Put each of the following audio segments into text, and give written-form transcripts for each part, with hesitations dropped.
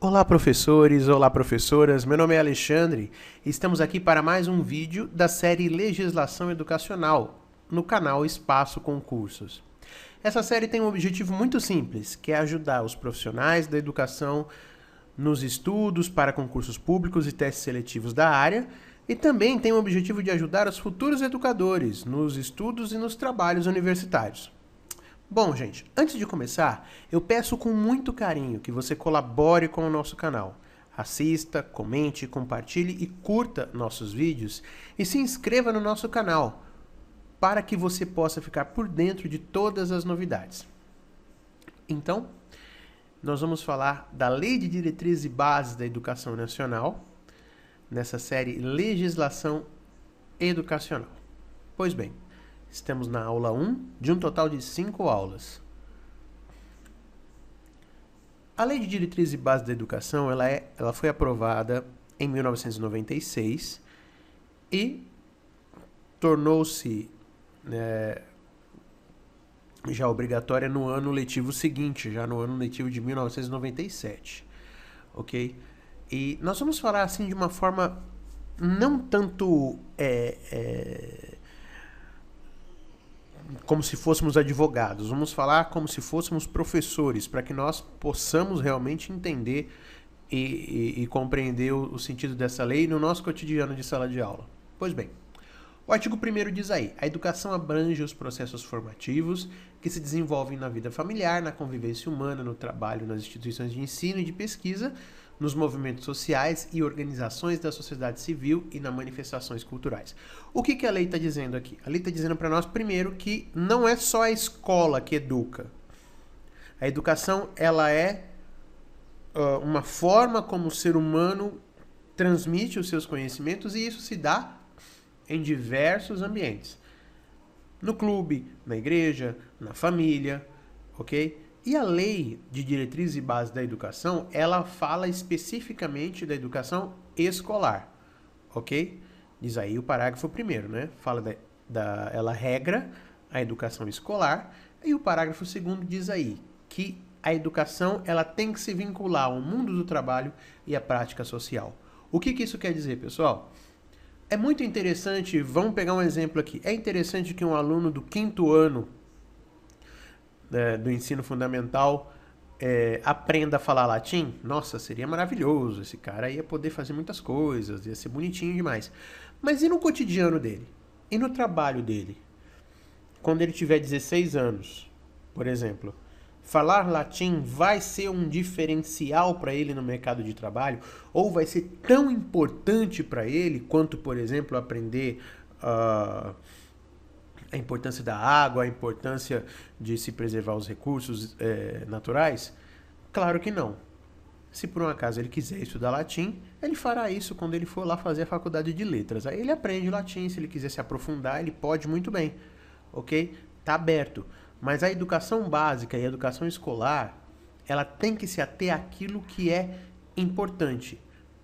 Olá professores, olá professoras, meu nome é Alexandre e estamos aqui para mais um vídeo da série Legislação Educacional, no canal Espaço Concursos. Essa série tem um objetivo muito simples, que é ajudar os profissionais da educação nos estudos para concursos públicos e testes seletivos da área, e também tem o objetivo de ajudar os futuros educadores nos estudos e nos trabalhos universitários. Bom, gente, antes de começar, eu peço com muito carinho que você colabore com o nosso canal. Assista, comente, compartilhe e curta nossos vídeos e se inscreva no nosso canal para que você possa ficar por dentro de todas as novidades. Então, nós vamos falar da Lei de Diretrizes e Bases da Educação Nacional, nessa série Legislação Educacional. Pois bem, estamos na aula 1 de um total de 5 aulas. A Lei de Diretrizes e Bases da Educação ela foi aprovada em 1996 e tornou-se já obrigatória no ano letivo seguinte, já no ano letivo de 1997, ok? E nós vamos falar assim de uma forma não tanto como se fôssemos advogados, vamos falar como se fôssemos professores, para que nós possamos realmente entender e compreender o sentido dessa lei no nosso cotidiano de sala de aula. Pois bem, o artigo 1º diz aí: a educação abrange os processos formativos que se desenvolvem na vida familiar, na convivência humana, no trabalho, nas instituições de ensino e de pesquisa, nos movimentos sociais e organizações da sociedade civil e nas manifestações culturais. O que a lei está dizendo aqui? A lei está dizendo para nós, primeiro, que não é só a escola que educa. A educação, ela é uma forma como o ser humano transmite os seus conhecimentos, e isso se dá em diversos ambientes. No clube, na igreja, na família, ok? E a Lei de Diretrizes e Bases da Educação, ela fala especificamente da educação escolar, ok? Diz aí o parágrafo 1º, né? Fala ela regra a educação escolar, e o parágrafo 2º diz aí que a educação ela tem que se vincular ao mundo do trabalho e à prática social. O que isso quer dizer, pessoal? É muito interessante, vamos pegar um exemplo aqui, é interessante que um aluno do 5º ano do ensino fundamental aprenda a falar latim? Nossa, seria maravilhoso, esse cara ia poder fazer muitas coisas, ia ser bonitinho demais. Mas e no cotidiano dele? E no trabalho dele? Quando ele tiver 16 anos, por exemplo, falar latim vai ser um diferencial para ele no mercado de trabalho? Ou vai ser tão importante para ele quanto, por exemplo, aprender a importância da água, a importância de se preservar os recursos naturais? Claro que não. Se por um acaso ele quiser estudar latim, ele fará isso quando ele for lá fazer a faculdade de letras. Aí ele aprende latim, se ele quiser se aprofundar, ele pode muito bem, ok? Tá aberto. Mas a educação básica e a educação escolar, ela tem que se ater àquilo que é importante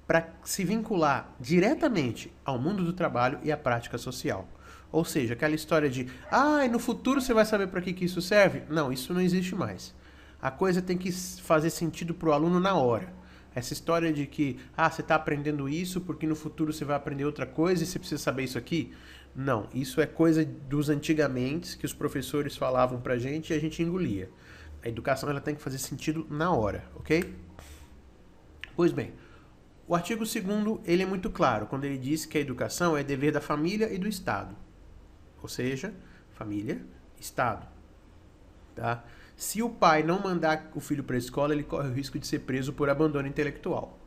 para se vincular diretamente ao mundo do trabalho e à prática social. Ou seja, aquela história de no futuro você vai saber para que isso serve? Não, isso não existe mais. A coisa tem que fazer sentido para o aluno na hora. Essa história de que você está aprendendo isso porque no futuro você vai aprender outra coisa e você precisa saber isso aqui? Não, isso é coisa dos antigamente que os professores falavam pra gente e a gente engolia. A educação ela tem que fazer sentido na hora, ok? Pois bem, o artigo 2º ele é muito claro quando ele diz que a educação é dever da família e do Estado. Ou seja, família, Estado. Tá? Se o pai não mandar o filho para a escola, ele corre o risco de ser preso por abandono intelectual.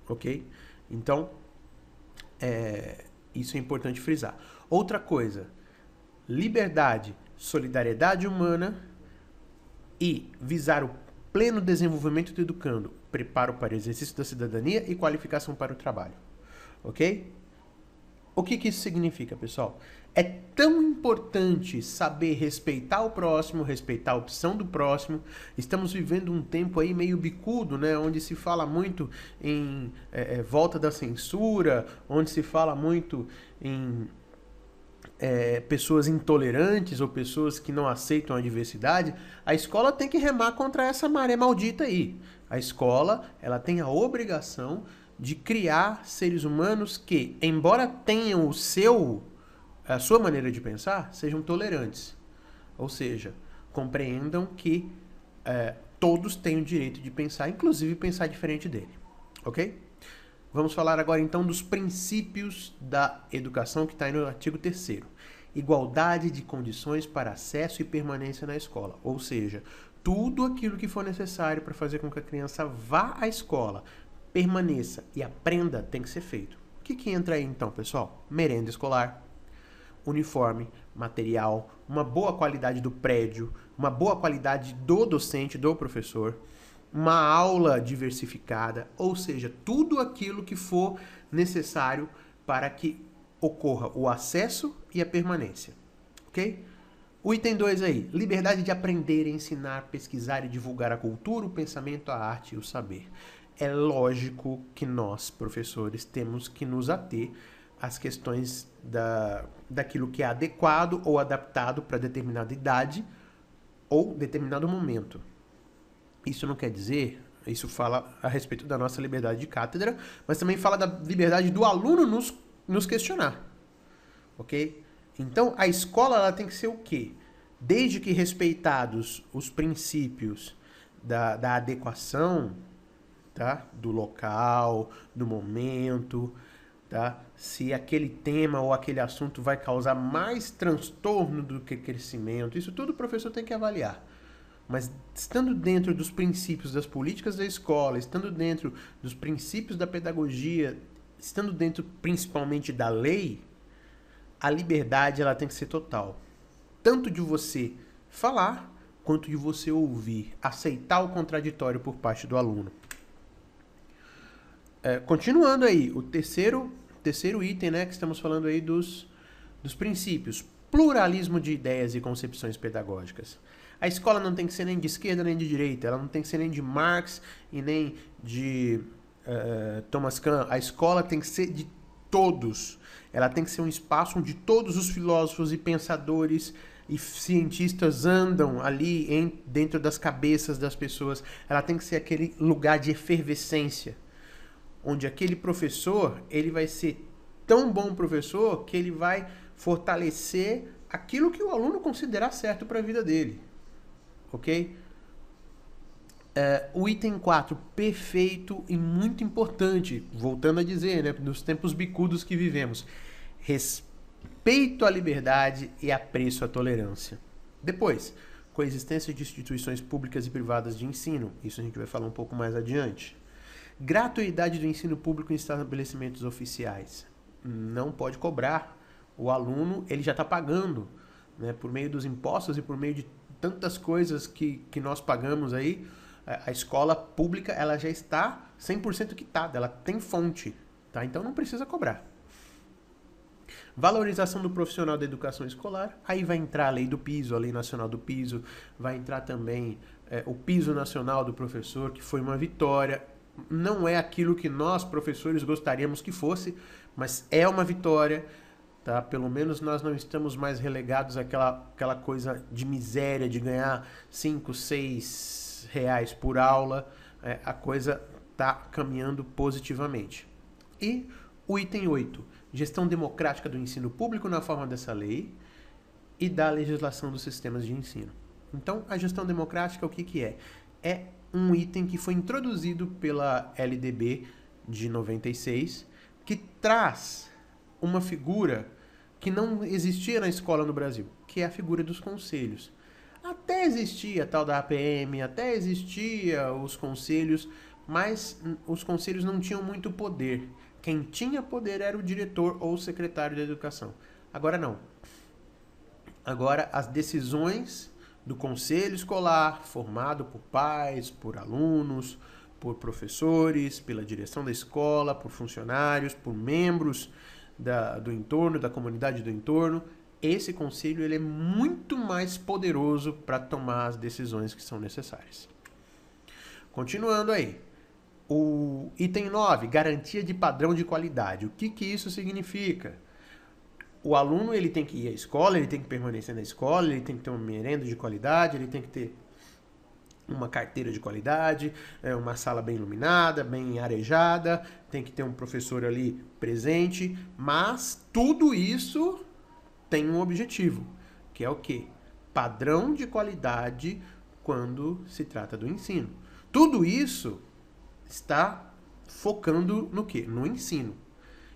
Ok? Então, isso é importante frisar. Outra coisa, liberdade, solidariedade humana e visar o pleno desenvolvimento do educando, preparo para o exercício da cidadania e qualificação para o trabalho. Ok? O que isso significa, pessoal? É tão importante saber respeitar o próximo, respeitar a opção do próximo. Estamos vivendo um tempo aí meio bicudo, né? Onde se fala muito em volta da censura, onde se fala muito em pessoas intolerantes ou pessoas que não aceitam a diversidade. A escola tem que remar contra essa maré maldita aí. A escola, ela tem a obrigação de criar seres humanos que, embora tenham a sua maneira de pensar, sejam tolerantes. Ou seja, compreendam que todos têm o direito de pensar, inclusive pensar diferente dele. Ok? Vamos falar agora então dos princípios da educação que está aí no artigo 3º. Igualdade de condições para acesso e permanência na escola. Ou seja, tudo aquilo que for necessário para fazer com que a criança vá à escola, permaneça e aprenda tem que ser feito. O que entra aí então, pessoal? Merenda escolar, uniforme, material, uma boa qualidade do prédio, uma boa qualidade do docente, do professor, uma aula diversificada, ou seja, tudo aquilo que for necessário para que ocorra o acesso e a permanência, ok? O item 2 aí, liberdade de aprender, ensinar, pesquisar e divulgar a cultura, o pensamento, a arte e o saber. É lógico que nós, professores, temos que nos ater às questões daquilo que é adequado ou adaptado para determinada idade ou determinado momento. Isso não quer dizer, isso fala a respeito da nossa liberdade de cátedra, mas também fala da liberdade do aluno nos questionar, ok? Então, a escola ela tem que ser o quê? Desde que respeitados os princípios da adequação, tá? Do local, do momento, tá? Se aquele tema ou aquele assunto vai causar mais transtorno do que crescimento, isso tudo o professor tem que avaliar. Mas estando dentro dos princípios das políticas da escola, estando dentro dos princípios da pedagogia, estando dentro principalmente da lei, a liberdade ela tem que ser total. Tanto de você falar, quanto de você ouvir, aceitar o contraditório por parte do aluno. Continuando aí, o terceiro item, né, que estamos falando aí dos princípios. Pluralismo de ideias e concepções pedagógicas. A escola não tem que ser nem de esquerda nem de direita, ela não tem que ser nem de Marx e nem de Thomas Kuhn. A escola tem que ser de todos. Ela tem que ser um espaço onde todos os filósofos e pensadores e cientistas andam ali dentro das cabeças das pessoas. Ela tem que ser aquele lugar de efervescência, onde aquele professor ele vai ser tão bom professor que ele vai fortalecer aquilo que o aluno considerar certo para a vida dele. Ok? O item 4, perfeito e muito importante, voltando a dizer, né, nos tempos bicudos que vivemos, respeito à liberdade e apreço à tolerância. Depois, coexistência de instituições públicas e privadas de ensino, isso a gente vai falar um pouco mais adiante. Gratuidade do ensino público em estabelecimentos oficiais. Não pode cobrar. O aluno ele já está pagando, né, por meio dos impostos e por meio de tantas coisas que nós pagamos aí. A escola pública ela já está 100% quitada, ela tem fonte, tá? Então não precisa cobrar. Valorização do profissional da educação escolar, aí vai entrar a lei do piso, a lei nacional do piso, vai entrar também o piso nacional do professor, que foi uma vitória. Não é aquilo que nós, professores, gostaríamos que fosse, mas é uma vitória, tá? Pelo menos nós não estamos mais relegados àquela coisa de miséria, de ganhar 5, 6 reais por aula. A coisa está caminhando positivamente. E o item 8, gestão democrática do ensino público na forma dessa lei e da legislação dos sistemas de ensino. Então, a gestão democrática, o que é? É um item que foi introduzido pela LDB de 96, que traz uma figura que não existia na escola no Brasil, que é a figura dos conselhos. Até existia a tal da APM, até existia os conselhos, mas os conselhos não tinham muito poder. Quem tinha poder era o diretor ou o secretário de educação. Agora não. Agora as decisões do conselho escolar, formado por pais, por alunos, por professores, pela direção da escola, por funcionários, por membros do entorno, da comunidade do entorno, esse conselho ele é muito mais poderoso para tomar as decisões que são necessárias. Continuando aí. O item 9, garantia de padrão de qualidade. O que isso significa? O aluno ele tem que ir à escola, ele tem que permanecer na escola, ele tem que ter uma merenda de qualidade, ele tem que ter uma carteira de qualidade, uma sala bem iluminada, bem arejada, tem que ter um professor ali presente, mas tudo isso tem um objetivo, que é o quê? Padrão de qualidade quando se trata do ensino. Tudo isso está focando no quê? No ensino.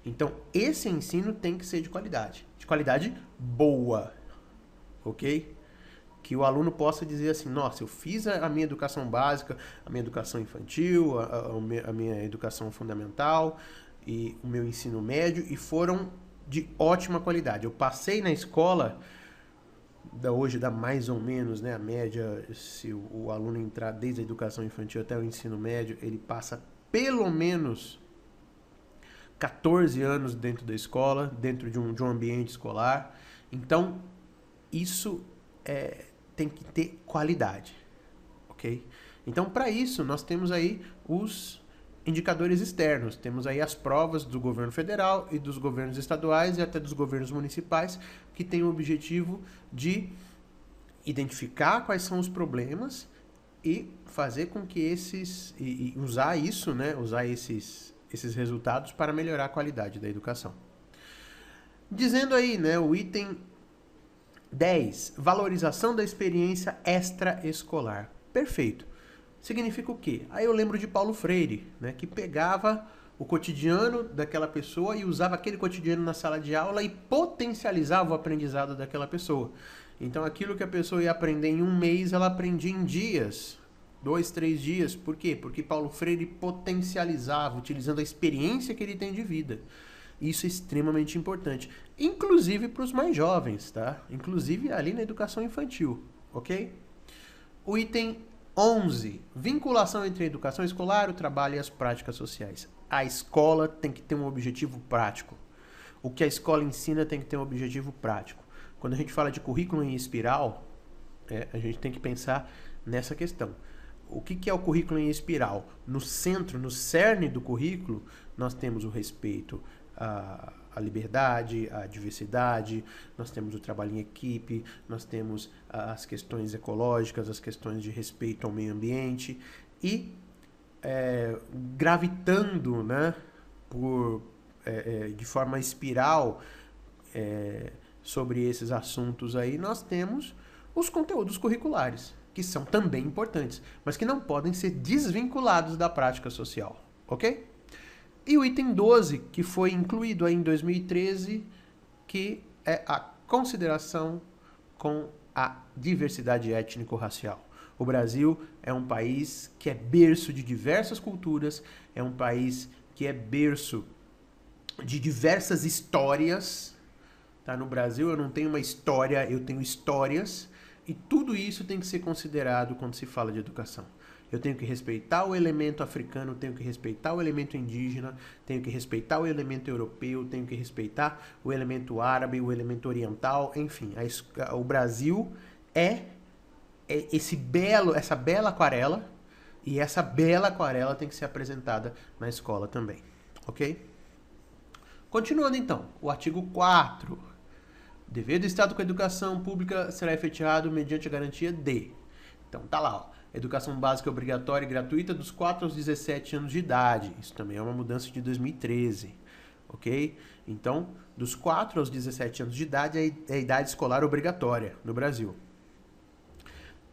Então, esse ensino tem que ser de qualidade boa, ok? Que o aluno possa dizer assim, nossa, eu fiz a minha educação básica, a minha educação infantil, a minha educação fundamental e o meu ensino médio e foram de ótima qualidade. Eu passei na escola, hoje dá mais ou menos, né, a média, se o aluno entrar desde a educação infantil até o ensino médio, ele passa pelo menos 14 anos dentro da escola, dentro de um ambiente escolar. Então, isso tem que ter qualidade, ok? Então, para isso, nós temos aí os indicadores externos. Temos aí as provas do governo federal e dos governos estaduais e até dos governos municipais, que têm o objetivo de identificar quais são os problemas e fazer com que e usar isso, né? Usar esses resultados para melhorar a qualidade da educação. Dizendo aí, né, o item 10, valorização da experiência extraescolar. Perfeito. Significa o quê? Aí eu lembro de Paulo Freire, né, que pegava o cotidiano daquela pessoa e usava aquele cotidiano na sala de aula e potencializava o aprendizado daquela pessoa. Então aquilo que a pessoa ia aprender em um mês, ela aprendia em dias, 2, 3 dias. Por quê? Porque Paulo Freire potencializava, utilizando a experiência que ele tem de vida. Isso é extremamente importante, inclusive para os mais jovens, tá? Inclusive ali na educação infantil, ok? O item 11, vinculação entre a educação escolar, o trabalho e as práticas sociais. A escola tem que ter um objetivo prático. O que a escola ensina tem que ter um objetivo prático. Quando a gente fala de currículo em espiral, a gente tem que pensar nessa questão. O que é o currículo em espiral? No centro, no cerne do currículo, nós temos o respeito a liberdade, a diversidade, nós temos o trabalho em equipe, nós temos as questões ecológicas, as questões de respeito ao meio ambiente e gravitando, né, de forma espiral sobre esses assuntos aí, nós temos os conteúdos curriculares, que são também importantes, mas que não podem ser desvinculados da prática social, ok? E o item 12, que foi incluído aí em 2013, que é a consideração com a diversidade étnico-racial. O Brasil é um país que é berço de diversas culturas, é um país que é berço de diversas histórias. Tá? No Brasil eu não tenho uma história, eu tenho histórias, e tudo isso tem que ser considerado quando se fala de educação. Eu tenho que respeitar o elemento africano, tenho que respeitar o elemento indígena, tenho que respeitar o elemento europeu, tenho que respeitar o elemento árabe, o elemento oriental, enfim. O Brasil é essa bela aquarela, e essa bela aquarela tem que ser apresentada na escola também, ok? Continuando então, o artigo 4. Dever do Estado com a educação pública será efetivado mediante a garantia de... Então tá lá, ó. Educação básica obrigatória e gratuita dos 4 aos 17 anos de idade. Isso também é uma mudança de 2013, ok? Então, dos 4 aos 17 anos de idade é a idade escolar obrigatória no Brasil.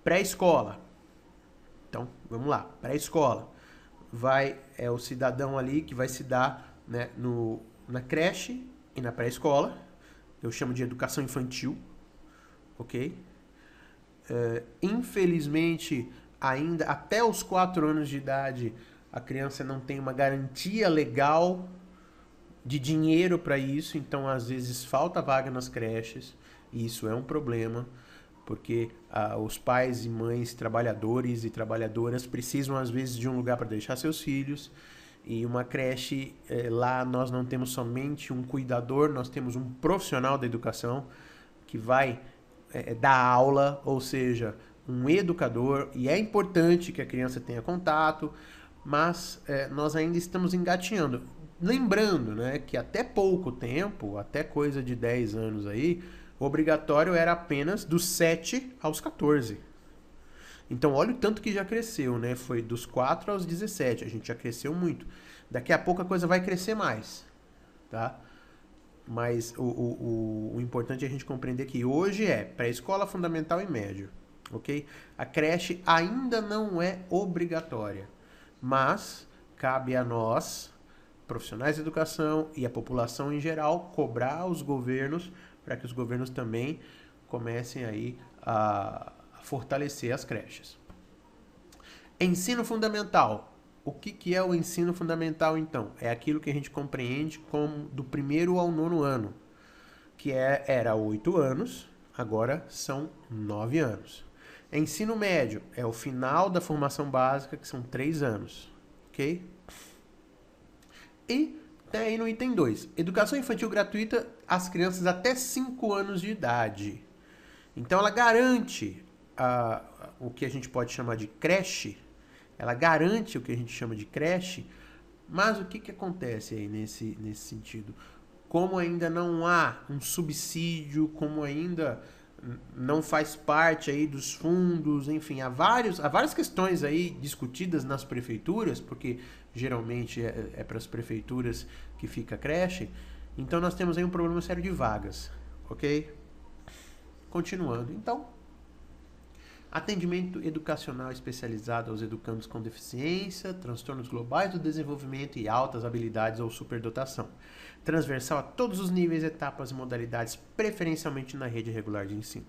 Pré-escola. Então, vamos lá. Pré-escola. É o cidadão ali que vai se dar, né, na creche e na pré-escola. Eu chamo de educação infantil, ok? Infelizmente, ainda até os 4 anos de idade, a criança não tem uma garantia legal de dinheiro para isso, então às vezes falta vaga nas creches, e isso é um problema, porque os pais e mães, trabalhadores e trabalhadoras precisam às vezes de um lugar para deixar seus filhos, e uma creche, lá nós não temos somente um cuidador, nós temos um profissional da educação que vai dar aula, ou seja, um educador, e é importante que a criança tenha contato, mas nós ainda estamos engatinhando. Lembrando, né, que até pouco tempo, até coisa de 10 anos aí, o obrigatório era apenas dos 7 aos 14. Então, olha o tanto que já cresceu, né? Foi dos 4 aos 17, a gente já cresceu muito. Daqui a pouco a coisa vai crescer mais, tá? Mas o importante é a gente compreender que hoje é pré-escola, fundamental e médio, ok? A creche ainda não é obrigatória, mas cabe a nós, profissionais de educação e a população em geral, cobrar os governos para que os governos também comecem aí a fortalecer as creches. Ensino fundamental. O que é o ensino fundamental, então? É aquilo que a gente compreende como do 1º ao 9º ano, que era 8 anos, agora são 9 anos. Ensino médio é o final da formação básica, que são 3 anos, ok? E tem aí no item 2, educação infantil gratuita às crianças até 5 anos de idade. Então ela garante o que a gente pode chamar de creche, ela garante o que a gente chama de creche, mas o que acontece aí nesse sentido? Como ainda não há um subsídio, como ainda não faz parte aí dos fundos, enfim, há várias questões aí discutidas nas prefeituras, porque geralmente é para as prefeituras que fica a creche, então nós temos aí um problema sério de vagas, ok? Continuando, então, atendimento educacional especializado aos educandos com deficiência, transtornos globais do desenvolvimento e altas habilidades ou superdotação. Transversal a todos os níveis, etapas e modalidades, preferencialmente na rede regular de ensino.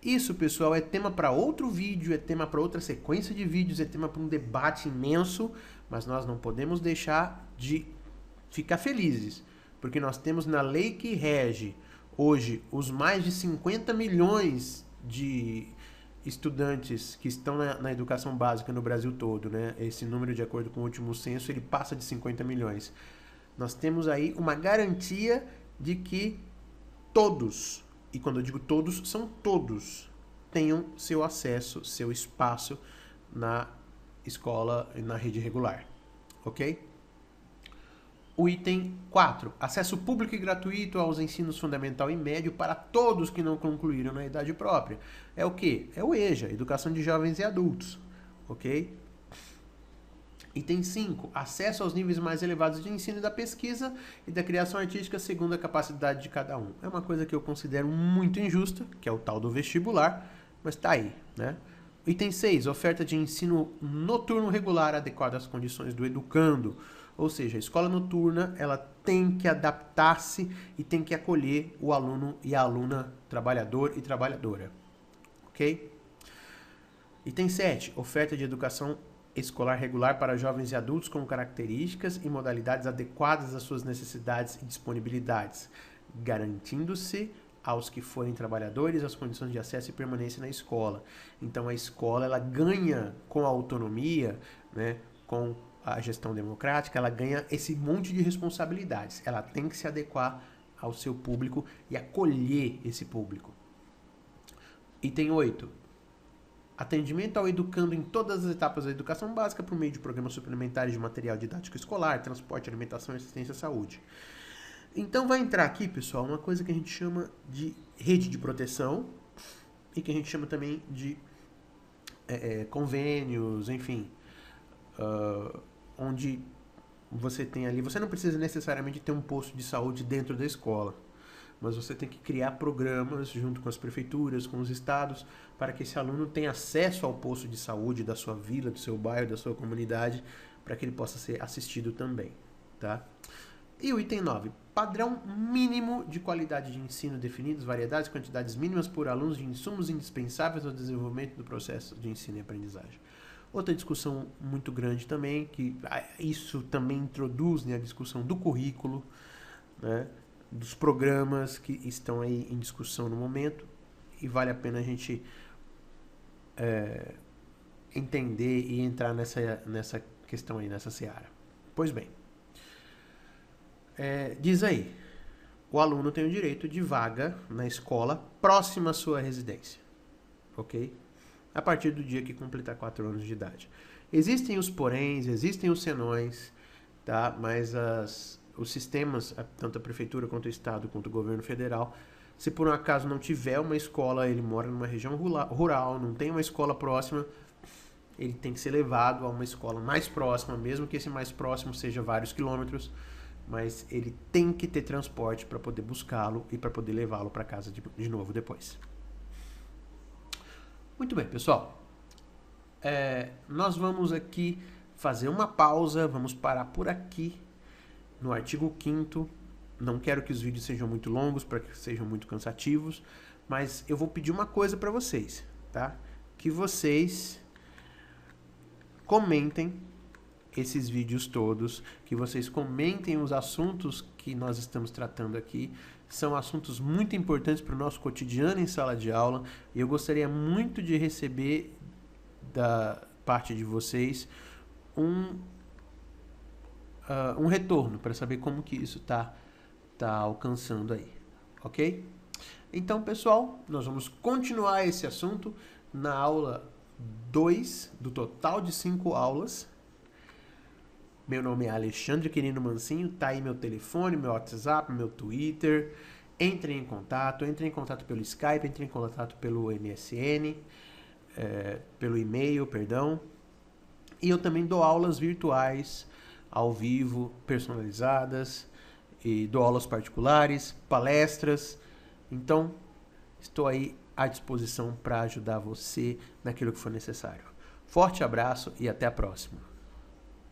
Isso, pessoal, é tema para outro vídeo, é tema para outra sequência de vídeos, é tema para um debate imenso, mas nós não podemos deixar de ficar felizes, porque nós temos na lei que rege hoje os mais de 50 milhões de estudantes que estão na educação básica no Brasil todo, né? Esse número, de acordo com o último censo, ele passa de 50 milhões. Nós temos aí uma garantia de que todos, e quando eu digo todos, são todos, tenham seu acesso, seu espaço na escola e na rede regular, ok? O item 4, acesso público e gratuito aos ensinos fundamental e médio para todos que não concluíram na idade própria. É o quê? É o EJA, Educação de Jovens e Adultos, ok? Item 5, acesso aos níveis mais elevados de ensino e da pesquisa e da criação artística segundo a capacidade de cada um. É uma coisa que eu considero muito injusta, que é o tal do vestibular, mas tá aí, né? Item 6, oferta de ensino noturno regular adequado às condições do educando. Ou seja, a escola noturna ela tem que adaptar-se e tem que acolher o aluno e a aluna trabalhador e trabalhadora. Ok? Item 7. Oferta de educação escolar regular para jovens e adultos com características e modalidades adequadas às suas necessidades e disponibilidades, garantindo-se aos que forem trabalhadores as condições de acesso e permanência na escola. Então a escola ela ganha com a autonomia, né, com a gestão democrática, ela ganha esse monte de responsabilidades. Ela tem que se adequar ao seu público e acolher esse público. Item 8. Atendimento ao educando em todas as etapas da educação básica por meio de programas suplementares de material didático escolar, transporte, alimentação e assistência à saúde. Então vai entrar aqui, pessoal, uma coisa que a gente chama de rede de proteção e que a gente chama também de convênios, enfim, onde você tem ali, você não precisa necessariamente ter um posto de saúde dentro da escola, mas você tem que criar programas junto com as prefeituras, com os estados, para que esse aluno tenha acesso ao posto de saúde da sua vila, do seu bairro, da sua comunidade, para que ele possa ser assistido também, tá? E o item 9, padrão mínimo de qualidade de ensino definidos, variedades e quantidades mínimas por alunos de insumos indispensáveis ao desenvolvimento do processo de ensino e aprendizagem. Outra discussão muito grande também, que isso também introduz, né, a discussão do currículo, né, dos programas que estão aí em discussão no momento, e vale a pena a gente entender e entrar nessa questão aí, nessa seara. Pois bem, diz aí, o aluno tem o direito de vaga na escola próxima à sua residência, ok? A partir do dia que completar 4 anos de idade. Existem os poréns, existem os senões, tá? Mas os sistemas, tanto a prefeitura quanto o estado, quanto o governo federal, se por um acaso não tiver uma escola, ele mora numa região rural, não tem uma escola próxima, ele tem que ser levado a uma escola mais próxima, mesmo que esse mais próximo seja vários quilômetros, mas ele tem que ter transporte para poder buscá-lo e para poder levá-lo para casa de novo depois. Muito bem, pessoal. Nós vamos aqui fazer uma pausa, vamos parar por aqui no artigo 5º. Não quero que os vídeos sejam muito longos, para que sejam muito cansativos, mas eu vou pedir uma coisa para vocês, tá? Que vocês comentem esses vídeos todos, que vocês comentem os assuntos que nós estamos tratando aqui. São assuntos muito importantes para o nosso cotidiano em sala de aula, e eu gostaria muito de receber da parte de vocês um retorno para saber como que isso tá alcançando aí, ok? Então, pessoal, nós vamos continuar esse assunto na aula 2 do total de 5 aulas. Meu nome é Alexandre Quirino Mancinho, tá aí meu telefone, meu WhatsApp, meu Twitter. Entre em contato pelo Skype, entre em contato pelo MSN, pelo e-mail, perdão. E eu também dou aulas virtuais, ao vivo, personalizadas, e dou aulas particulares, palestras. Então, estou aí à disposição para ajudar você naquilo que for necessário. Forte abraço e até a próxima.